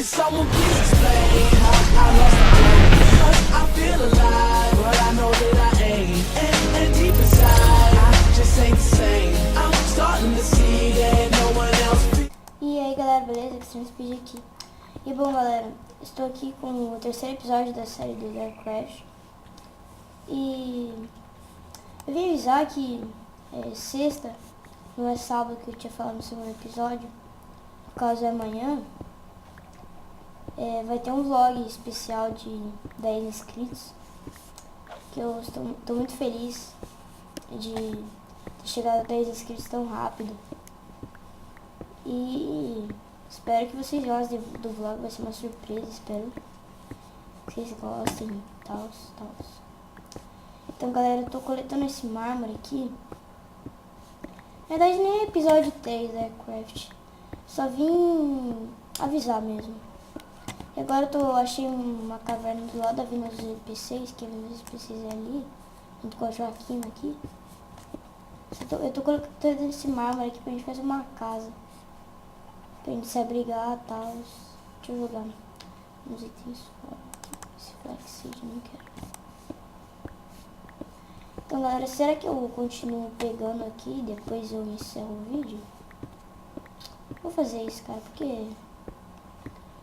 Can someone please explain how I lost the game? 'Cause I feel alive, but I know that I ain't. And deep inside, I just ain't the same. I'm starting to see that no one else. E aí galera, beleza? Extreme Speed aqui. E bom galera, estou aqui com o terceiro episódio da série do Dark Crash. E eu vim avisar que sexta, não é sábado que eu tinha falado no segundo episódio, no caso é amanhã, vai ter um vlog especial de 10 inscritos, que eu estou muito feliz de ter chegado a 10 inscritos tão rápido. E espero que vocês gostem do vlog, vai ser uma surpresa, espero que vocês gostem e tal. Então galera, eu tô coletando esse mármore aqui. Na verdade nem é episódio 3 da Craft, só vim avisar mesmo. E agora achei uma caverna do lado da Vila dos NPCs, que a Vila dos NPCs é ali, junto com a Joaquina aqui. Eu tô coletando esse mármore aqui pra gente fazer uma casa, pra gente se abrigar e tal. Deixa eu jogar uns itens fora. Esse Flaxseed não quero. Então galera, será que eu continuo pegando aqui e depois eu encerro o vídeo? Vou fazer isso, cara, porque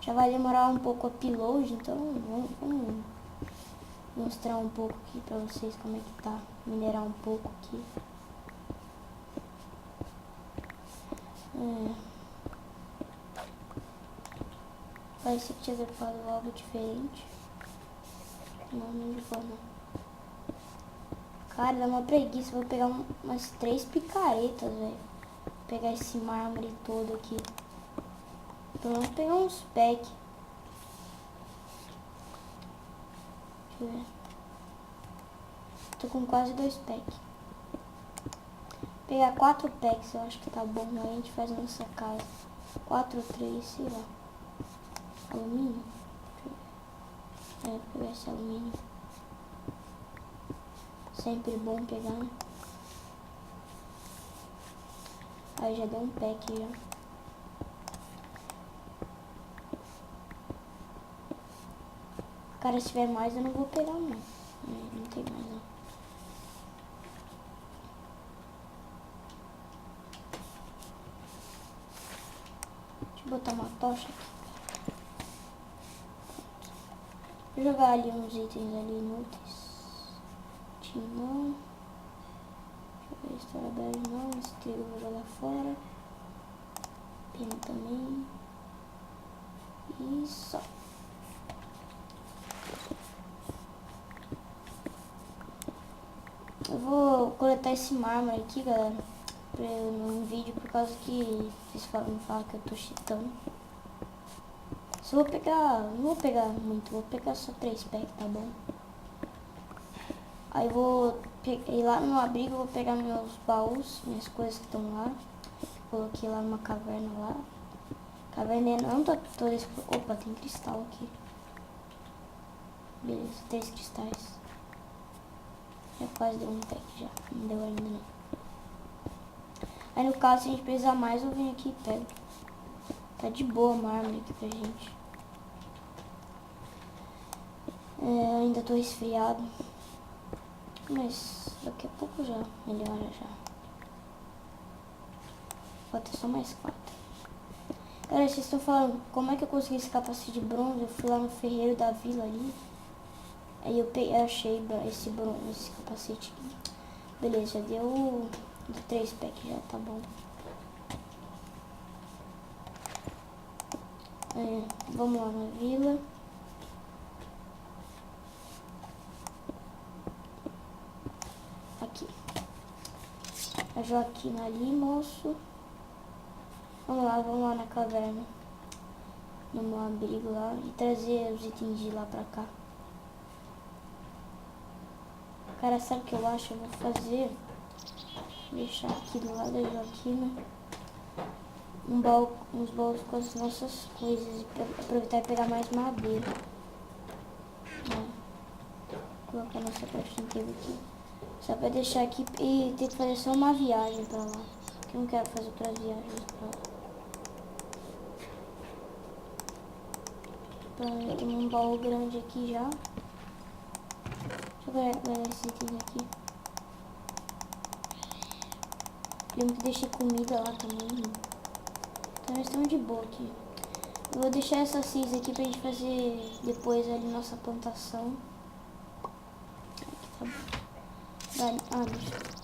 já vai demorar um pouco o upload, então vamos mostrar um pouco aqui pra vocês como é que tá. Minerar um pouco aqui. Parece que tinha dropado algo diferente. Não de boa não. Cara, dá uma preguiça. Vou pegar umas 3 picaretas, velho. Pegar esse mármore todo aqui. Pelo menos pegar uns packs. Deixa eu ver. Tô com quase 2 packs. Pegar 4 packs, eu acho que tá bom. Aí a gente faz a nossa casa. 4 ou 3, sei lá. Alumínio? Vou pegar esse alumínio. Sempre bom pegar, né? Aí já deu um pack já. Cara, se tiver mais eu não vou pegar não. Não tem mais não. Deixa eu botar uma tocha aqui. Vou jogar ali uns itens ali inúteis. Não. Deixa eu ver, strawberry não, esse trigo eu vou jogar fora. Pena também. E só. Eu vou coletar esse mármore aqui, galera, no vídeo, por causa que vocês me falam que eu tô cheatando. Se eu vou pegar, não vou pegar muito, vou pegar só 3 packs, tá bom? Aí vou ir lá no meu abrigo, vou pegar meus baús, minhas coisas que estão lá. Coloquei lá numa caverna lá. Caverna não tá toda... Opa, tem cristal aqui. Beleza, 3 cristais. Já quase deu um pack já, não deu ainda não. Aí no caso, se a gente precisar mais, eu venho aqui e pego. Tá de boa a mármore aqui pra gente. Ainda tô resfriado. Mas daqui a pouco já melhora já. Falta só mais 4. Galera, vocês estão falando como é que eu consegui esse capacete de bronze? Eu fui lá no ferreiro da vila ali. Aí eu achei esse capacete aqui. Beleza, já deu 3 packs já, tá bom. Vamos lá na vila. Aqui. A Joaquina ali, moço. Vamos lá na caverna. No meu abrigo lá. E trazer os itens de lá pra cá. Cara, sabe o que eu acho? Eu vou fazer. Deixar aqui do lado da Joaquina. Uns baús com as nossas coisas. E aproveitar e pegar mais madeira. Colocar nossa crafting table aqui. Só pra deixar aqui e ter que fazer só uma viagem pra lá. Porque eu não quero fazer outras viagens pra lá. Tem um baú grande aqui já. Deixa eu guardar esses itens aqui. Lembro que deixei comida lá também. Então nós estamos de boa aqui. Eu vou deixar essa cinza aqui pra gente fazer depois ali nossa plantação. Aqui tá bom. Deixa eu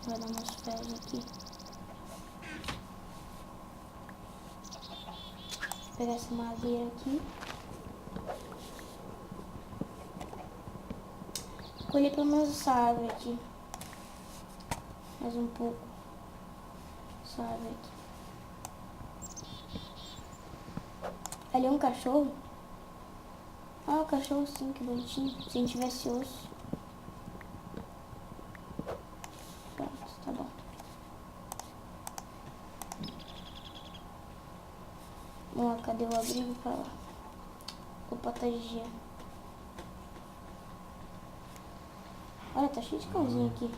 guardar umas ferros aqui. Vou pegar essa madeira aqui. Colher pelo menos essa árvore aqui. Mais um pouco. Essa árvore aqui. Ali é um cachorro. O cachorro sim, que bonitinho. Se a gente tivesse osso. Pronto, tá bom. Vamos lá, cadê o abrigo pra lá? Opa, tá de dia. Olha, tá cheio de cãozinho aqui.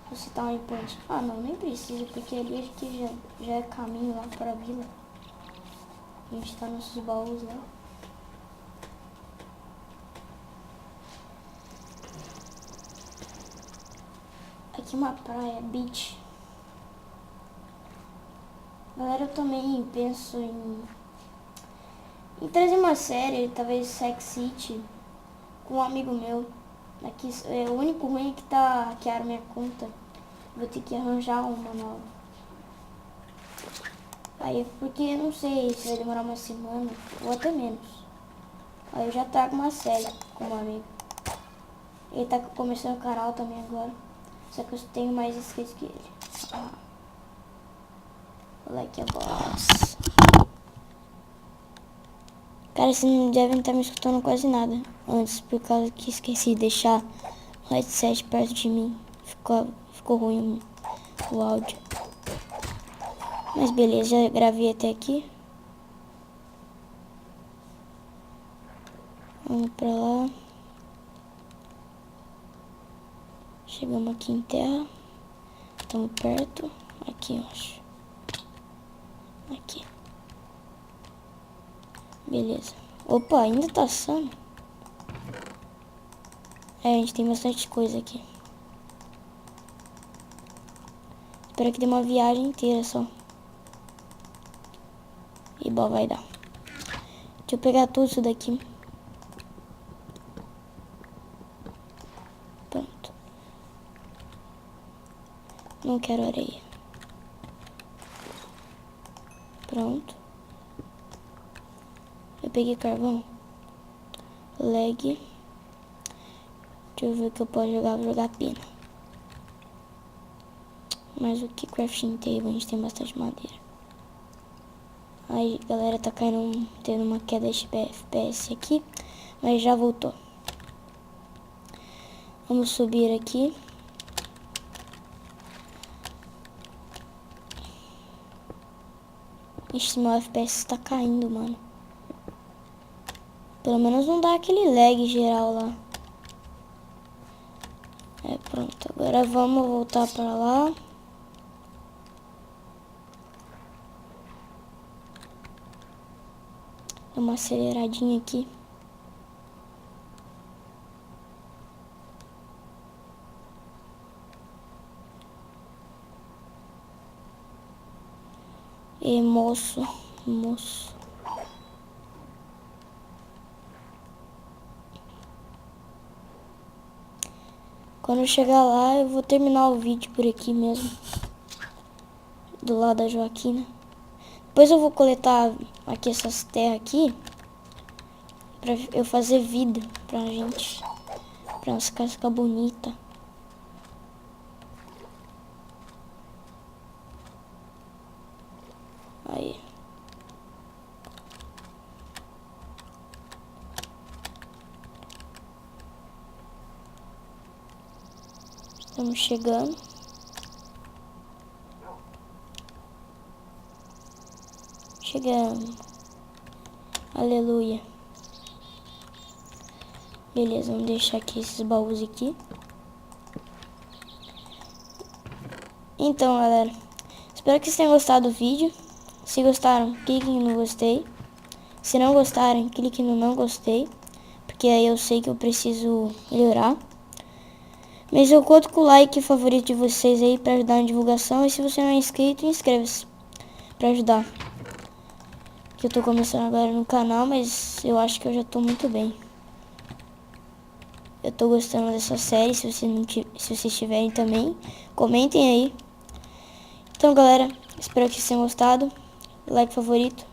Vou citar um ponte. Não, nem precisa, porque ali acho que já é caminho lá para a vila. A gente tá nos baús lá. Aqui uma praia, beach. Galera, eu também penso em trazer uma série, talvez Sex City, com um amigo meu. Aqui, o único ruim é que tá hackearam minha conta. Vou ter que arranjar uma nova. Aí, porque eu não sei se vai demorar uma semana ou até menos. Aí eu já trago uma série com um amigo. Ele tá começando o canal também agora. Só que eu tenho mais inscritos que ele. Like a boss. Cara, vocês não devem estar me escutando quase nada antes, por causa que esqueci de deixar o headset perto de mim. Ficou ruim o áudio. Mas beleza, já gravei até aqui. Vamos pra lá. Chegamos aqui em terra. Estamos perto. Aqui, eu acho. Aqui. Beleza. Opa, ainda tá assando. A gente tem bastante coisa aqui. Espero que dê uma viagem inteira só. E bom, vai dar. Deixa eu pegar tudo isso daqui. Pronto. Não quero areia. Pronto. Eu peguei carvão. Leg. Deixa eu ver o que eu posso jogar. Vou jogar pena. Mas o que crafting table? A gente tem bastante madeira. Aí, galera, tá tendo uma queda de FPS aqui. Mas já voltou. Vamos subir aqui. Ixi, meu FPS tá caindo, mano. Pelo menos não dá aquele lag geral lá. Pronto. Agora vamos voltar pra lá. Dá uma aceleradinha aqui. E moço. Quando eu chegar lá, eu vou terminar o vídeo por aqui mesmo. Do lado da Joaquina. Depois eu vou coletar aqui essas terras aqui. Pra eu fazer vida pra gente. Pra nossa casa ficar bonita. Aí. Estamos chegando. Chegamos. Aleluia. Beleza, vamos deixar aqui esses baús aqui. Então, galera, espero que vocês tenham gostado do vídeo. Se gostaram, cliquem no gostei. Se não gostarem, clique no não gostei, porque aí eu sei que eu preciso melhorar. Mas eu conto com o like favorito de vocês aí para ajudar na divulgação. E se você não é inscrito, inscreva-se para ajudar. Que eu tô começando agora no canal, mas eu acho que eu já tô muito bem. Eu tô gostando dessa série. Se vocês tiverem também, comentem aí. Então, galera, espero que vocês tenham gostado. Like favorito.